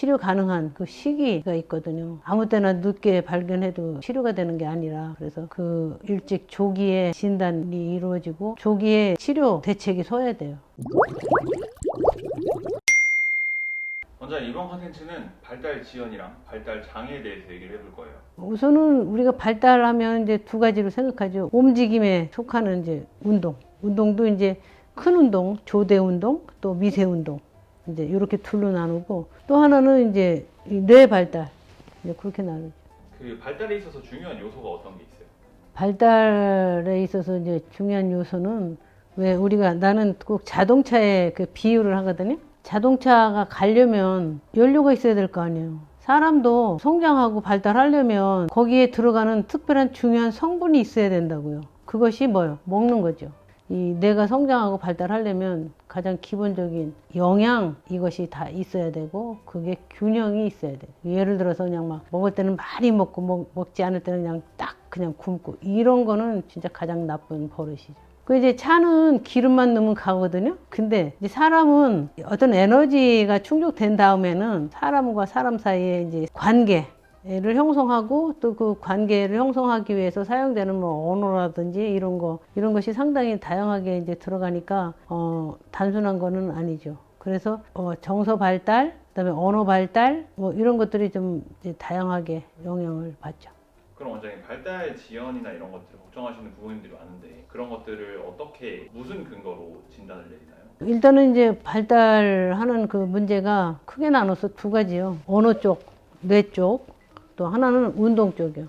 치료 가능한 그 시기가 있거든요. 아무 때나 늦게 발견해도 치료가 되는 게 아니라, 그래서 그 일찍 조기에 진단이 이루어지고 조기에 치료 대책이 서야 돼요. 원장님, 이번 컨텐츠는 발달 지연이랑 발달 장애에 대해서 얘기를 해볼 거예요. 우선은 우리가 발달하면 이제 두 가지로 생각하죠. 움직임에 속하는 이제 운동도 이제 큰 운동, 조대 운동, 또 미세 운동, 이제 이렇게 둘로 나누고, 또 하나는 이제 뇌 발달, 이제 그렇게 나누죠. 그 발달에 있어서 중요한 요소가 어떤 게 있어요? 발달에 있어서 이제 중요한 요소는, 왜 우리가, 나는 꼭 자동차에 그 비유를 하거든요. 자동차가 가려면 연료가 있어야 될 거 아니에요. 사람도 성장하고 발달하려면 거기에 들어가는 특별한 중요한 성분이 있어야 된다고요. 그것이 뭐예요? 먹는 거죠. 이 뇌가 성장하고 발달하려면 가장 기본적인 영양, 이것이 다 있어야 되고, 그게 균형이 있어야 돼요. 예를 들어서 그냥 막 먹을 때는 많이 먹고 먹지 않을 때는 그냥 딱 그냥 굶고, 이런 거는 진짜 가장 나쁜 버릇이죠. 그 이제 차는 기름만 넣으면 가거든요. 근데 이제 사람은 어떤 에너지가 충족된 다음에는 사람과 사람 사이에 이제 관계를 형성하고, 또 그 관계를 형성하기 위해서 사용되는 뭐 언어라든지 이런 것이 상당히 다양하게 이제 들어가니까 단순한 거는 아니죠. 그래서 정서 발달, 그다음에 언어 발달, 뭐 이런 것들이 좀 이제 다양하게 영향을 받죠. 그럼 원장님, 발달 지연이나 이런 것들을 걱정하시는 부모님들이 많은데 그런 것들을 어떻게, 무슨 근거로 진단을 내리나요? 일단은 이제 발달하는 그 문제가 크게 나눠서 두 가지요. 언어 쪽, 뇌 쪽, 또 하나는 운동 쪽이요.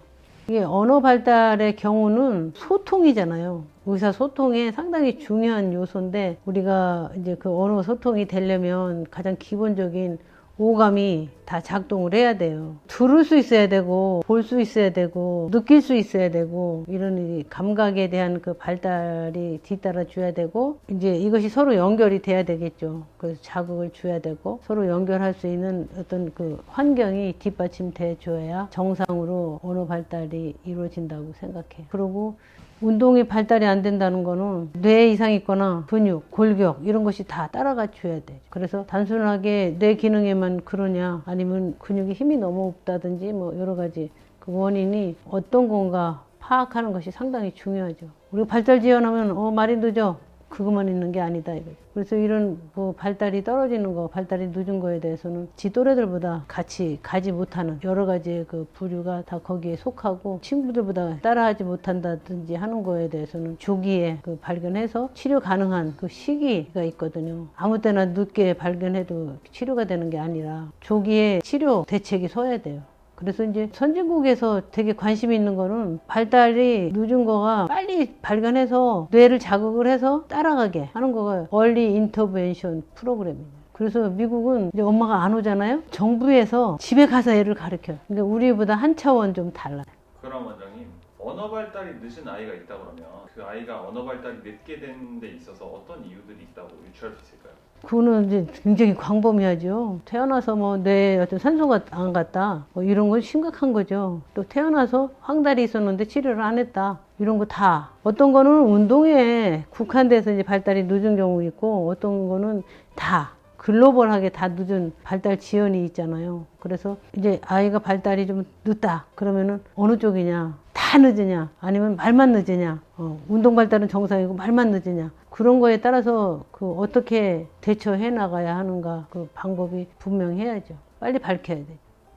이게 언어 발달의 경우는 소통이잖아요. 의사소통에 상당히 중요한 요소인데, 우리가 이제 그 언어 소통이 되려면 가장 기본적인 오감이 다 작동을 해야 돼요. 들을 수 있어야 되고, 볼 수 있어야 되고, 느낄 수 있어야 되고, 이런 이 감각에 대한 그 발달이 뒤따라 줘야 되고, 이제 이것이 서로 연결이 돼야 되겠죠. 그래서 자극을 줘야 되고, 서로 연결할 수 있는 어떤 그 환경이 뒷받침돼 줘야 정상으로 언어 발달이 이루어진다고 생각해요. 그리고 운동이 발달이 안 된다는 거는 뇌 이상이 있거나 근육, 골격 이런 것이 다 따라가 줘야 돼. 그래서 단순하게 뇌 기능에만 그러냐, 아니면 근육에 힘이 너무 없다든지 뭐 여러 가지 그 원인이 어떤 건가 파악하는 것이 상당히 중요하죠. 우리가 발달 지연하면 말이 늦어, 그것만 있는 게 아니다 이거죠. 그래서 이런 뭐 발달이 떨어지는 거, 발달이 늦은 거에 대해서는 지 또래들보다 같이 가지 못하는 여러 가지의 그 부류가 다 거기에 속하고, 친구들보다 따라하지 못한다든지 하는 거에 대해서는 조기에 그 발견해서 치료 가능한 그 시기가 있거든요. 아무 때나 늦게 발견해도 치료가 되는 게 아니라 조기에 치료 대책이 서야 돼요. 그래서 이제 선진국에서 되게 관심이 있는 거는 발달이 늦은 거가 빨리 발견해서 뇌를 자극을 해서 따라가게 하는 거가 Early Intervention 프로그램이에요. 그래서 미국은 이제 엄마가 안 오잖아요. 정부에서 집에 가서 애를 가르쳐요. 근데 우리보다 한 차원 좀 달라요. 그럼 원장님, 언어 발달이 늦은 아이가 있다 그러면 그 아이가 언어 발달이 늦게 된 데 있어서 어떤 이유들이 있다고 유추할 수 있을까요? 그거는 이제 굉장히 광범위하죠. 태어나서 뭐 뇌에 어떤 산소가 안 갔다, 뭐 이런 건 심각한 거죠. 또 태어나서 황달이 있었는데 치료를 안 했다, 이런 거 다. 어떤 거는 운동에 국한돼서 이제 발달이 늦은 경우 있고, 어떤 거는 다 글로벌하게 다 늦은 발달 지연이 있잖아요. 그래서 이제 아이가 발달이 좀 늦다 그러면은 어느 쪽이냐, 다 늦으냐, 아니면 말만 늦으냐, 운동 발달은 정상이고 말만 늦으냐, 그런 거에 따라서 그 어떻게 대처해 나가야 하는가, 그 방법이 분명해야죠. 빨리 밝혀야 돼.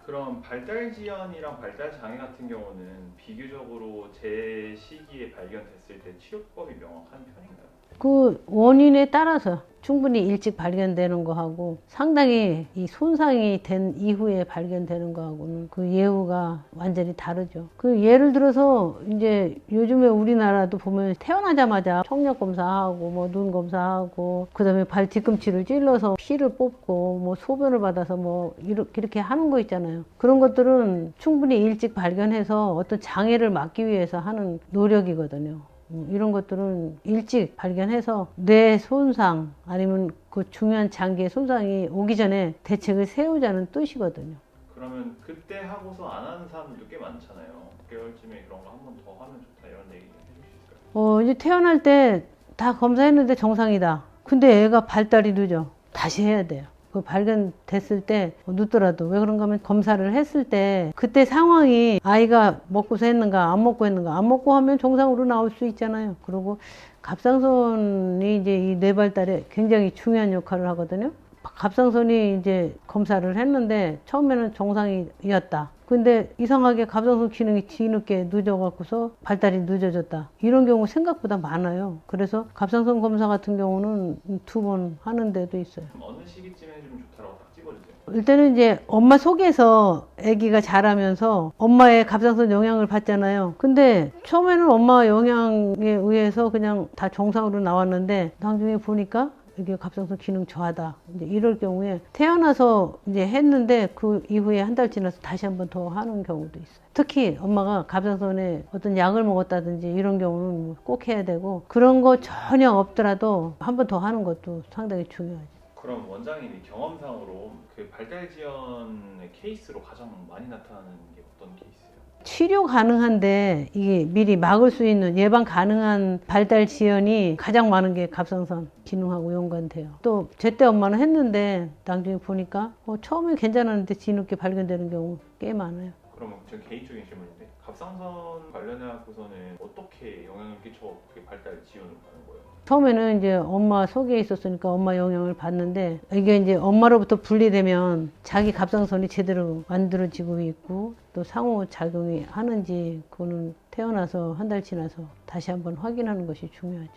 그럼 발달 지연이랑 발달 장애 같은 경우는 비교적으로 제 시기에 발견됐을 때 치료법이 명확한 편인가요? 그 원인에 따라서 충분히 일찍 발견되는 거하고, 상당히 이 손상이 된 이후에 발견되는 거하고는 그 예후가 완전히 다르죠. 그 예를 들어서 이제 요즘에 우리나라도 보면 태어나자마자 청력 검사하고 뭐 눈 검사하고, 그다음에 발 뒤꿈치를 찔러서 피를 뽑고 뭐 소변을 받아서 뭐 이렇게 하는 거 있잖아요. 그런 것들은 충분히 일찍 발견해서 어떤 장애를 막기 위해서 하는 노력이거든요. 이런 것들은 일찍 발견해서 뇌 손상, 아니면 그 중요한 장기의 손상이 오기 전에 대책을 세우자는 뜻이거든요. 그러면 그때 하고서 안 하는 사람들도 꽤 많잖아요. 6개월쯤에 그런 거 한 번 더 하면 좋다, 이런 얘기 좀 해주실 수 있을까요? 이제 태어날 때 다 검사했는데 정상이다. 근데 애가 발달이 늦어. 다시 해야 돼요. 그 발견됐을 때 눕더라도 왜 그런가 하면 검사를 했을 때 그때 상황이 아이가 먹고서 했는가 안 먹고 했는가 안 먹고 하면 정상으로 나올 수 있잖아요. 그리고 갑상선이 이제 이 뇌 발달에 굉장히 중요한 역할을 하거든요. 갑상선이 이제 검사를 했는데 처음에는 정상이었다. 근데 이상하게 갑상선 기능이 뒤늦게 늦어갖고서 발달이 늦어졌다. 이런 경우 생각보다 많아요. 그래서 갑상선 검사 같은 경우는 2번 하는 데도 있어요. 어느 시기쯤에 좀 좋다라고 딱 찍어주세요. 일단은 이제 엄마 속에서 아기가 자라면서 엄마의 갑상선 영향을 받잖아요. 근데 처음에는 엄마 영향에 의해서 그냥 다 정상으로 나왔는데 나중에 보니까 이게 갑상선 기능 저하다. 이제 이럴 경우에 태어나서 이제 했는데 그 이후에 한 달 지나서 다시 한 번 더 하는 경우도 있어요. 특히 엄마가 갑상선에 어떤 약을 먹었다든지 이런 경우는 꼭 해야 되고 그런 거 전혀 없더라도 한 번 더 하는 것도 상당히 중요하죠. 그럼 원장님이 경험상으로 그 발달 지연의 케이스로 가장 많이 나타나는 게 어떤 케이스예요? 치료 가능한데 이게 미리 막을 수 있는 예방 가능한 발달 지연이 가장 많은 게 갑상선 기능하고 연관돼요. 또 제때 엄마는 했는데 나중에 보니까 처음에 괜찮았는데 뒤늦게 발견되는 경우 꽤 많아요. 그러면 저 개인적인 질문인데 갑상선 관련해서는 어떻게 영향을 끼쳐 그 발달 지연을 가는 거예요? 처음에는 이제 엄마 속에 있었으니까 엄마 영향을 받는데 이게 이제 엄마로부터 분리되면 자기 갑상선이 제대로 만들어지고 있고 또 상호작용이 하는지 그거는 태어나서 한 달 지나서 다시 한번 확인하는 것이 중요하죠.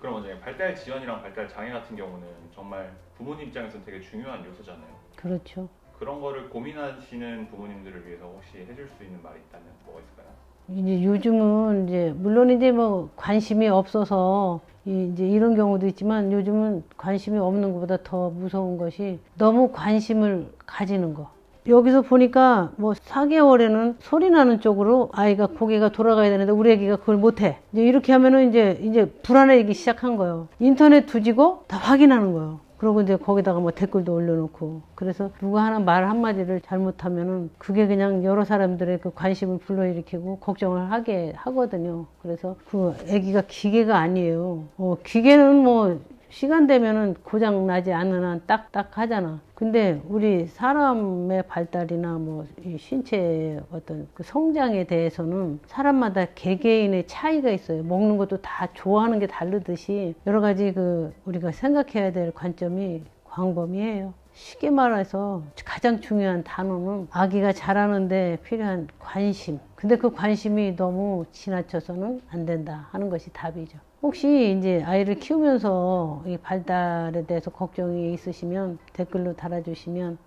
그럼 원장님 발달 지연이랑 발달 장애 같은 경우는 정말 부모님 입장에서는 되게 중요한 요소잖아요. 그렇죠. 그런 거를 고민하시는 부모님들을 위해서 혹시 해줄 수 있는 말이 있다면 뭐가 있을까요? 이제 요즘은 이제 물론 이제 뭐 관심이 없어서 이제 이런 경우도 있지만 요즘은 관심이 없는 것보다 더 무서운 것이 너무 관심을 가지는 거. 여기서 보니까 뭐 4개월에는 소리 나는 쪽으로 아이가 고개가 돌아가야 되는데 우리 아기가 그걸 못해. 이제 이렇게 하면은 이제 불안해지기 시작한 거예요. 인터넷 뒤지고 다 확인하는 거예요. 그리고 이제 거기다가 뭐 댓글도 올려놓고 그래서 누가 하나 말 한마디를 잘못하면은 그게 그냥 여러 사람들의 그 관심을 불러일으키고 걱정을 하게 하거든요. 그래서 그 아기가 기계가 아니에요. 기계는 뭐 시간 되면은 고장 나지 않는 한 딱딱 하잖아. 근데 우리 사람의 발달이나 뭐 이 신체의 어떤 그 성장에 대해서는 사람마다 개개인의 차이가 있어요. 먹는 것도 다 좋아하는 게 다르듯이 여러 가지 그 우리가 생각해야 될 관점이 광범위해요. 쉽게 말해서 가장 중요한 단어는 아기가 자라는데 필요한 관심. 근데 그 관심이 너무 지나쳐서는 안 된다 하는 것이 답이죠. 혹시 이제 아이를 키우면서 이 발달에 대해서 걱정이 있으시면 댓글로 달아주시면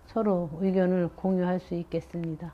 서로 의견을 공유할 수 있겠습니다.